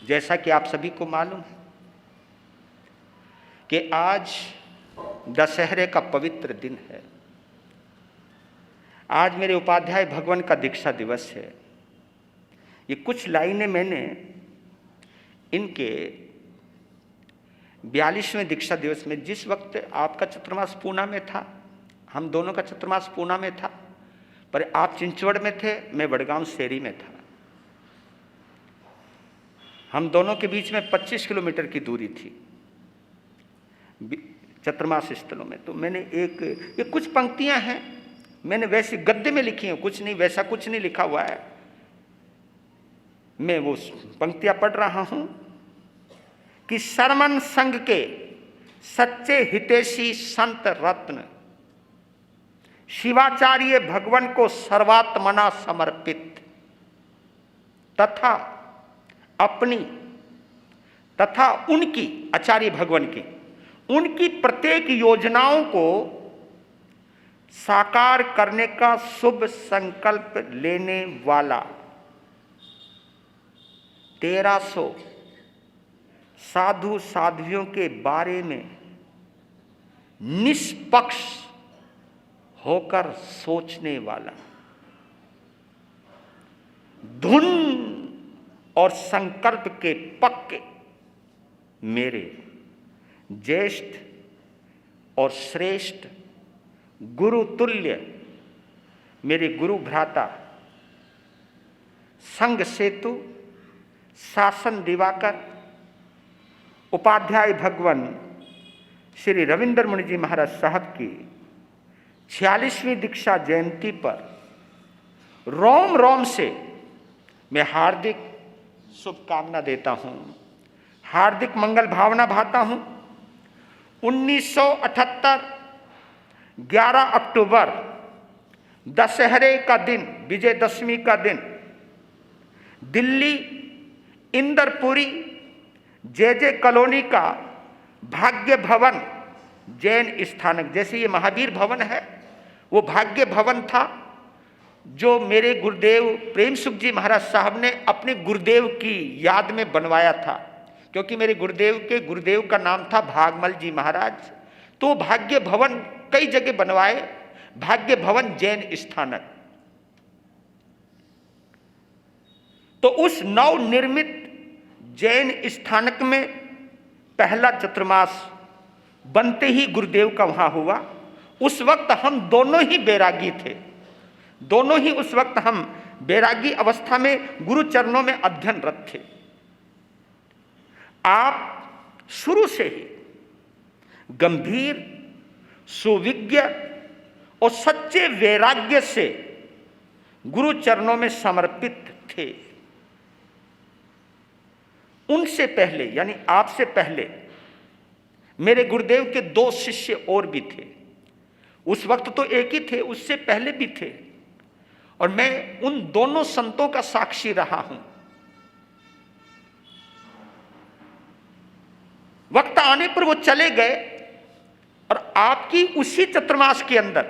जैसा कि आप सभी को मालूम है कि आज दशहरे का पवित्र दिन है। आज मेरे उपाध्याय भगवान का दीक्षा दिवस है। ये कुछ लाइनें मैंने इनके 42वें दीक्षा दिवस में, जिस वक्त आपका चतुर्मास पूना में था, हम दोनों का चतुर्मास पूना में था, पर आप चिंचवड़ में थे, मैं वडगांव शेरी में था। हम दोनों के बीच में 25 किलोमीटर की दूरी थी चतुर्मास स्थलों में। तो मैंने ये कुछ पंक्तियां हैं, मैंने वैसे गद्य में लिखी हैं, कुछ नहीं, वैसा कुछ नहीं लिखा हुआ है। मैं वो पंक्तियां पढ़ रहा हूं कि शर्मन संघ के सच्चे हितैषी संत रत्न शिवाचार्य भगवान को सर्वात्मना समर्पित तथा अपनी तथा उनकी, आचार्य भगवान की, उनकी प्रत्येक योजनाओं को साकार करने का शुभ संकल्प लेने वाला 1300 साधु साध्वियों के बारे में निष्पक्ष होकर सोचने वाला, धुन और संकल्प के पक्के मेरे ज्येष्ठ और श्रेष्ठ गुरु तुल्य मेरे गुरु भ्राता संघ सेतु शासन दिवाकर उपाध्याय भगवान श्री रविंद्र मुनि जी महाराज साहब की 46वीं दीक्षा जयंती पर रोम रोम से मैं हार्दिक शुभकामना देता हूं, हार्दिक मंगल भावना भाता हूं। 1978 11 अक्टूबर दशहरे का दिन, विजयदशमी का दिन, दिल्ली इंदरपुरी जे कॉलोनी का भाग्य भवन जैन स्थानक, जैसे ये महावीर भवन है, वो भाग्य भवन था जो मेरे गुरुदेव प्रेम सुख जी महाराज साहब ने अपने गुरुदेव की याद में बनवाया था, क्योंकि मेरे गुरुदेव के गुरुदेव का नाम था भागमल जी महाराज। तो भाग्य भवन कई जगह बनवाए, भाग्य भवन जैन स्थानक। तो उस नवनिर्मित जैन स्थानक में पहला चतुर्मास बनते ही गुरुदेव का वहां हुआ। उस वक्त हम दोनों ही बैरागी थे, दोनों ही उस वक्त हम बैरागी अवस्था में गुरु चरणों में अध्ययनरत थे। आप शुरू से ही गंभीर, सुविज्ञ और सच्चे वैराग्य से गुरु चरणों में समर्पित थे। उनसे पहले, यानी आपसे पहले, मेरे गुरुदेव के 2 शिष्य और भी थे। उस वक्त तो एक ही थे, उससे पहले भी थे, और मैं उन दोनों संतों का साक्षी रहा हूं। वक्त आने पर वो चले गए, और आपकी उसी चतुर्मास के अंदर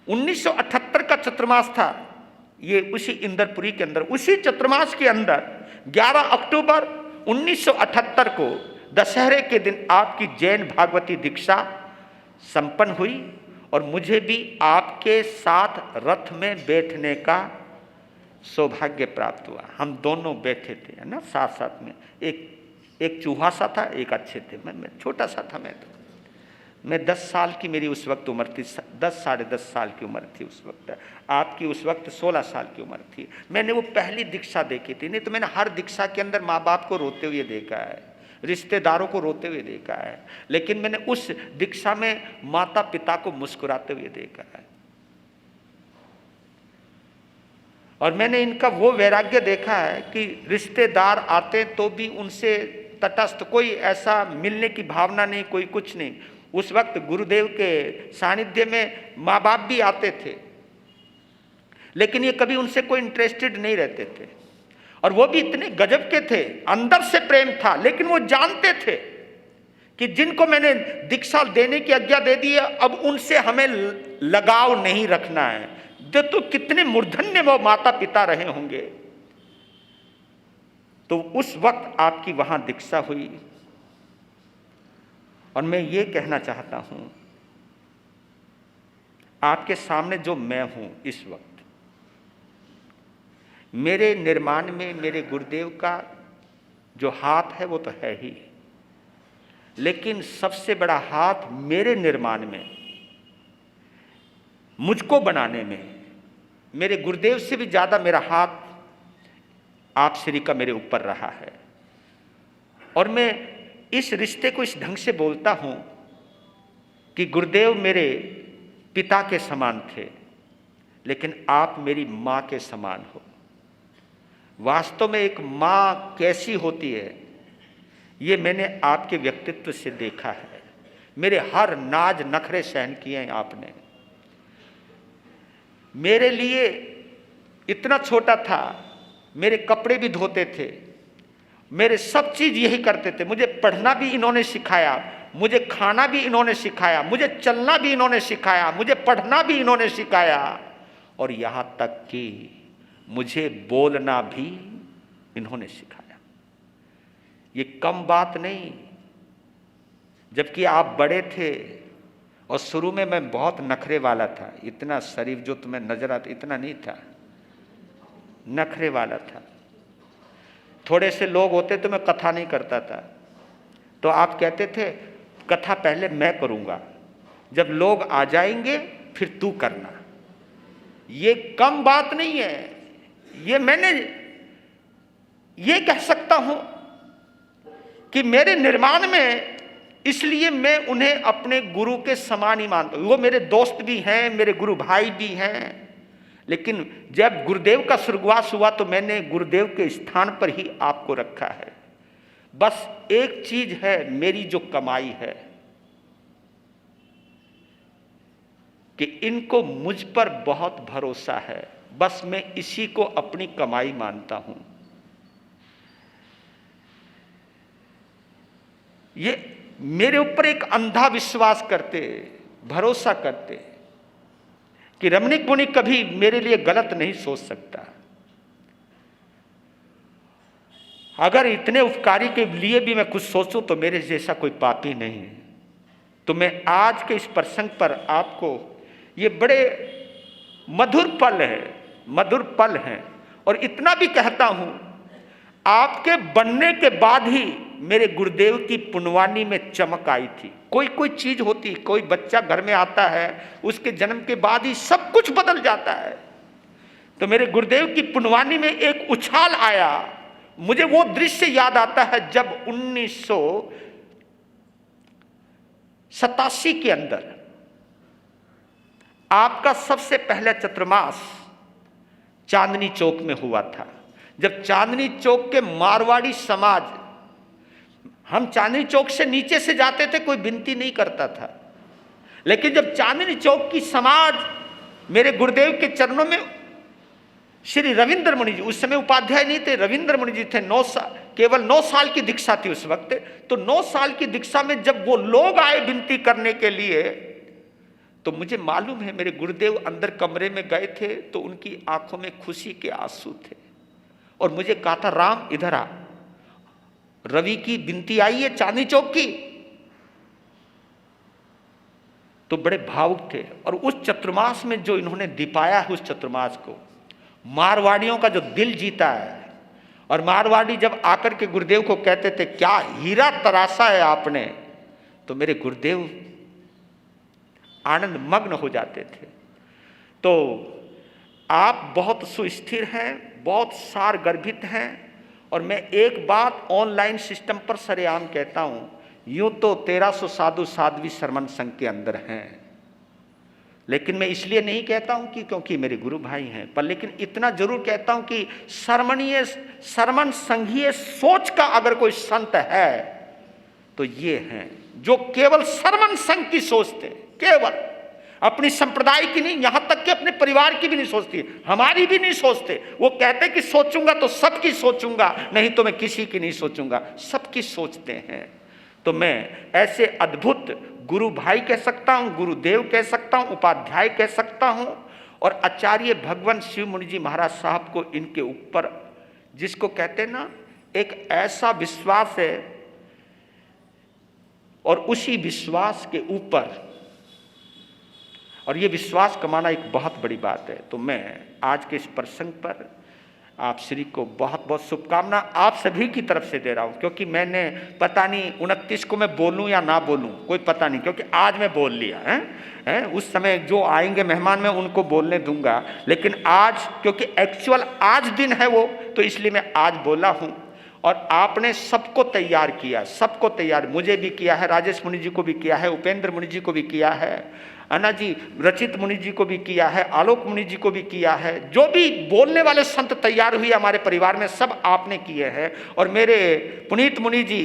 1978 का चतुर्मास था, ये उसी इंदरपुरी के अंदर, उसी चतुर्मास के अंदर 11 अक्टूबर 1978 को दशहरे के दिन आपकी जैन भागवती दीक्षा संपन्न हुई, और मुझे भी आपके साथ रथ में बैठने का सौभाग्य प्राप्त हुआ। हम दोनों बैठे थे, है ना, साथ साथ में। एक चूहा सा था, एक अच्छे थे, मैं छोटा सा था। मैं 10 साल की मेरी उस वक्त उम्र थी, 10 साढ़े 10 साल की उम्र थी उस वक्त। आपकी उस वक्त 16 साल की उम्र थी। मैंने वो पहली दीक्षा देखी थी। नहीं तो मैंने हर दीक्षा के अंदर माँ बाप को रोते हुए देखा है, रिश्तेदारों को रोते हुए देखा है, लेकिन मैंने उस दीक्षा में माता पिता को मुस्कुराते हुए देखा है। और मैंने इनका वो वैराग्य देखा है कि रिश्तेदार आते तो भी उनसे तटस्थ, कोई ऐसा मिलने की भावना नहीं, कोई कुछ नहीं। उस वक्त गुरुदेव के सानिध्य में माँ बाप भी आते थे, लेकिन ये कभी उनसे कोई इंटरेस्टेड नहीं रहते थे। और वो भी इतने गजब के थे, अंदर से प्रेम था, लेकिन वो जानते थे कि जिनको मैंने दीक्षा देने की आज्ञा दे दी है, अब उनसे हमें लगाव नहीं रखना है। तो कितने मूर्धन्य वो माता पिता रहे होंगे। तो उस वक्त आपकी वहां दीक्षा हुई। और मैं ये कहना चाहता हूं, आपके सामने जो मैं हूं इस वक्त, मेरे निर्माण में मेरे गुरुदेव का जो हाथ है वो तो है ही, लेकिन सबसे बड़ा हाथ मेरे निर्माण में, मुझको बनाने में, मेरे गुरुदेव से भी ज्यादा मेरा हाथ आप श्री का मेरे ऊपर रहा है। और मैं इस रिश्ते को इस ढंग से बोलता हूं कि गुरुदेव मेरे पिता के समान थे, लेकिन आप मेरी मां के समान हो। वास्तव में एक मां कैसी होती है ये मैंने आपके व्यक्तित्व से देखा है। मेरे हर नाज नखरे सहन किए हैं आपने। मेरे लिए इतना छोटा था, मेरे कपड़े भी धोते थे, मेरे सब चीज यही करते थे। मुझे पढ़ना भी इन्होंने सिखाया, मुझे खाना भी इन्होंने सिखाया, मुझे चलना भी इन्होंने सिखाया, मुझे पढ़ना भी इन्होंने सिखाया, और यहां तक कि मुझे बोलना भी इन्होंने सिखाया। ये कम बात नहीं, जबकि आप बड़े थे और शुरू में मैं बहुत नखरे वाला था। इतना शरीफ जो तुम्हें नजर आता इतना नहीं था, नखरे वाला था। थोड़े से लोग होते तो मैं कथा नहीं करता था, तो आप कहते थे कथा पहले मैं करूंगा, जब लोग आ जाएंगे फिर तू करना। ये कम बात नहीं है, ये मैंने ये कह सकता हूं कि मेरे निर्माण में, इसलिए मैं उन्हें अपने गुरु के समान ही मानता हूं। वो मेरे दोस्त भी हैं, मेरे गुरु भाई भी हैं, लेकिन जब गुरुदेव का स्वर्गवास हुआ तो मैंने गुरुदेव के स्थान पर ही आपको रखा है। बस एक चीज है, मेरी जो कमाई है कि इनको मुझ पर बहुत भरोसा है, बस मैं इसी को अपनी कमाई मानता हूं। ये मेरे ऊपर एक अंधा विश्वास करते, भरोसा करते कि रमणीक मुनि कभी मेरे लिए गलत नहीं सोच सकता। अगर इतने उपकारी के लिए भी मैं कुछ सोचूं तो मेरे जैसा कोई पापी नहीं है। तो मैं आज के इस प्रसंग पर आपको, ये बड़े मधुर पल है, मधुर पल हैं, और इतना भी कहता हूं, आपके बनने के बाद ही मेरे गुरुदेव की पुण्यवानी में चमक आई थी। कोई कोई चीज होती, कोई बच्चा घर में आता है, उसके जन्म के बाद ही सब कुछ बदल जाता है। तो मेरे गुरुदेव की पुण्यवानी में एक उछाल आया। मुझे वो दृश्य याद आता है जब 1987 के अंदर आपका सबसे पहला चतुर्मास चांदनी चौक में हुआ था। जब चांदनी चौक के मारवाड़ी समाज, हम चांदनी चौक से नीचे से जाते थे, कोई विनती नहीं करता था, लेकिन जब चांदनी चौक की समाज मेरे गुरुदेव के चरणों में, श्री रविंद्र मुनि जी उस समय उपाध्याय नहीं थे, रविंद्र मुनि जी थे, 9 साल, केवल 9 साल की दीक्षा थी उस वक्त। तो 9 साल की दीक्षा में जब वो लोग आए विनती करने के लिए, तो मुझे मालूम है मेरे गुरुदेव अंदर कमरे में गए थे तो उनकी आंखों में खुशी के आंसू थे, और मुझे कहा था राम इधर आ, रवि की विनती आई है चांदनी चौक की। तो बड़े भावुक थे। और उस चतुर्मास में जो इन्होंने दिपाया है, उस चतुर्मास को मारवाड़ियों का जो दिल जीता है, और मारवाड़ी जब आकर के गुरुदेव को कहते थे क्या हीरा तराशा है आपने, तो मेरे गुरुदेव आनंद मग्न हो जाते थे। तो आप बहुत सुस्थिर हैं, बहुत सार गर्भित हैं, और मैं एक बात ऑनलाइन सिस्टम पर सरेआम कहता हूं, यूं तो 1300 साधु साध्वी शरमन संघ के अंदर हैं, लेकिन मैं इसलिए नहीं कहता हूं कि क्योंकि मेरे गुरु भाई हैं, पर लेकिन इतना जरूर कहता हूं कि शरमन संघीय सोच का अगर कोई संत है तो ये हैं, जो केवल शरमन संघ की सोचते, केवल अपनी संप्रदाय की नहीं, यहां तक कि अपने परिवार की भी नहीं सोचती, हमारी भी नहीं सोचते। वो कहते कि सोचूंगा तो सबकी सोचूंगा, नहीं तो मैं किसी की नहीं सोचूंगा, सबकी सोचते हैं। तो मैं ऐसे अद्भुत गुरु भाई कह सकता हूं, गुरुदेव कह सकता हूं, उपाध्याय कह सकता हूं, और आचार्य भगवान शिव मुनि जी महाराज साहब को इनके ऊपर, जिसको कहते हैं ना एक ऐसा विश्वास है और उसी विश्वास के ऊपर, और ये विश्वास कमाना एक बहुत बड़ी बात है। तो मैं आज के इस प्रसंग पर आप श्री को बहुत बहुत शुभकामना आप सभी की तरफ से दे रहा हूँ, क्योंकि मैंने पता नहीं 29 को मैं बोलूँ या ना बोलूँ, कोई पता नहीं, क्योंकि आज मैं बोल लिया है। उस समय जो आएंगे मेहमान मैं उनको बोलने दूंगा, लेकिन आज क्योंकि एक्चुअल आज दिन है वो, तो इसलिए मैं आज बोला हूँ। और आपने सबको तैयार किया, सबको तैयार, मुझे भी किया है, राजेश मुनि जी को भी किया है, उपेंद्र मुनि जी को भी किया है, अन्ना जी रचित मुनि जी को भी किया है, आलोक मुनि जी को भी किया है। जो भी बोलने वाले संत तैयार हुए हमारे परिवार में, सब आपने किए हैं। और मेरे पुनीत मुनि जी,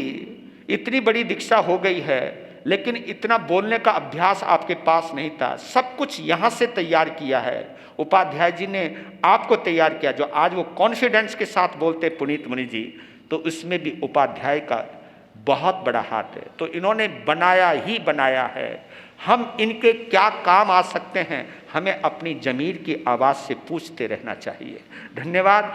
इतनी बड़ी दीक्षा हो गई है, लेकिन इतना बोलने का अभ्यास आपके पास नहीं था। सब कुछ यहाँ से तैयार किया है, उपाध्याय जी ने आपको तैयार किया। जो आज वो कॉन्फिडेंस के साथ बोलते पुनीत मुनि जी, तो उसमें भी उपाध्याय का बहुत बड़ा हाथ है। तो इन्होंने बनाया ही बनाया है। हम इनके क्या काम आ सकते हैं, हमें अपनी ज़मीर की आवाज़ से पूछते रहना चाहिए। धन्यवाद।